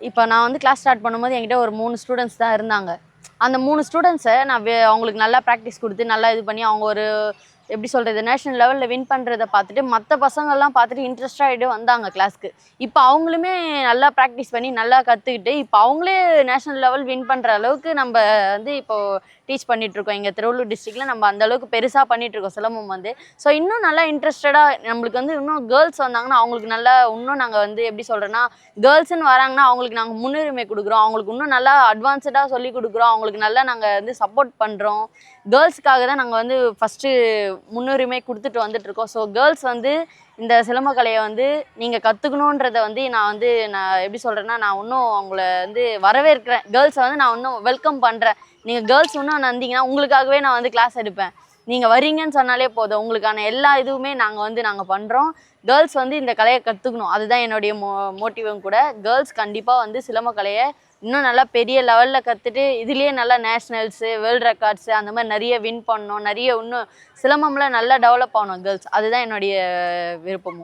இப்போ நான் வந்து கிளாஸ் ஸ்டார்ட் பண்ணும்போது என்கிட்ட ஒரு 3 ஸ்டூடெண்ட்ஸ் தான் இருந்தாங்க. அந்த 3 ஸ்டூடெண்ட்ஸை நான் அவங்களுக்கு நல்லா ப்ராக்டிஸ் கொடுத்து நல்லா இது பண்ணி அவங்க ஒரு எப்படி சொல்கிறது நேஷ்னல் லெவலில் வின் பண்ணுறதை பார்த்துட்டு மற்ற பசங்கள்லாம் பார்த்துட்டு இன்ட்ரெஸ்டாகிட்டு வந்தாங்க கிளாஸ்க்கு. இப்போ அவங்களுமே நல்லா ப்ராக்டிஸ் பண்ணி நல்லா கற்றுக்கிட்டு இப்போ அவங்களே நேஷ்னல் லெவல் வின் பண்ணுற அளவுக்கு நம்ம வந்து இப்போது டீச் பண்ணிகிட்ருக்கோம். எங்கள் திருவள்ளூர் டிஸ்ட்ரிக்டில் நம்ம அந்தளவுக்கு பெருசாக பண்ணிகிட்ருக்கோம் சிலம்பம் வந்து. ஸோ இன்னும் நல்லா இன்ட்ரெஸ்டடாக நம்மளுக்கு வந்து இன்னும் கேர்ள்ஸ் வந்தாங்கன்னா அவங்களுக்கு நல்லா இன்னும் நாங்கள் வந்து எப்படி சொல்கிறேன்னா கேர்ள்ஸுன்னு வராங்கன்னா அவங்களுக்கு நாங்கள் முன்னுரிமை கொடுக்குறோம். அவங்களுக்கு இன்னும் நல்லா அட்வான்ஸ்டாக சொல்லி கொடுக்குறோம். அவங்களுக்கு நல்லா நாங்கள் வந்து சப்போர்ட் பண்ணுறோம். கேர்ள்ஸுக்காக தான் நாங்கள் வந்து ஃபஸ்ட்டு முன்னுரிமை கொடுத்துட்டு வந்துட்டுருக்கோம். ஸோ கேர்ள்ஸ் வந்து இந்த சிலம்பக்கலையை வந்து நீங்கள் கற்றுக்கணுன்றதை வந்து நான் எப்படி சொல்கிறேன்னா நான் இன்னும் அவங்கள வந்து வரவேற்கிறேன். கேர்ள்ஸை வந்து நான் இன்னும் வெல்கம் பண்ணுறேன். நீங்கள் கேர்ள்ஸ் இன்னும் வந்தீங்கன்னா உங்களுக்காகவே நான் வந்து கிளாஸ் எடுப்பேன். நீங்கள் வரீங்கன்னு சொன்னாலே போதும். உங்களுக்கான எல்லா இதுவுமே நாங்கள் பண்ணுறோம். கேர்ள்ஸ் வந்து இந்த கலையை கற்றுக்கணும். அதுதான் என்னுடைய மோட்டிவும் கூட. கேர்ள்ஸ் கண்டிப்பாக வந்து சிலம்பக்கலையை இன்னும் நல்லா பெரிய லெவலில் கற்றுட்டு இதுலேயே நல்லா நேஷ்னல்ஸு வேர்ல்டு ரெக்கார்ட்ஸு அந்த மாதிரி நிறைய வின் பண்ணணும். நிறைய இன்னும் சிலம்பம்லாம் நல்லா டெவலப் ஆகணும் கேர்ள்ஸ். அதுதான் என்னுடைய விருப்பமும்.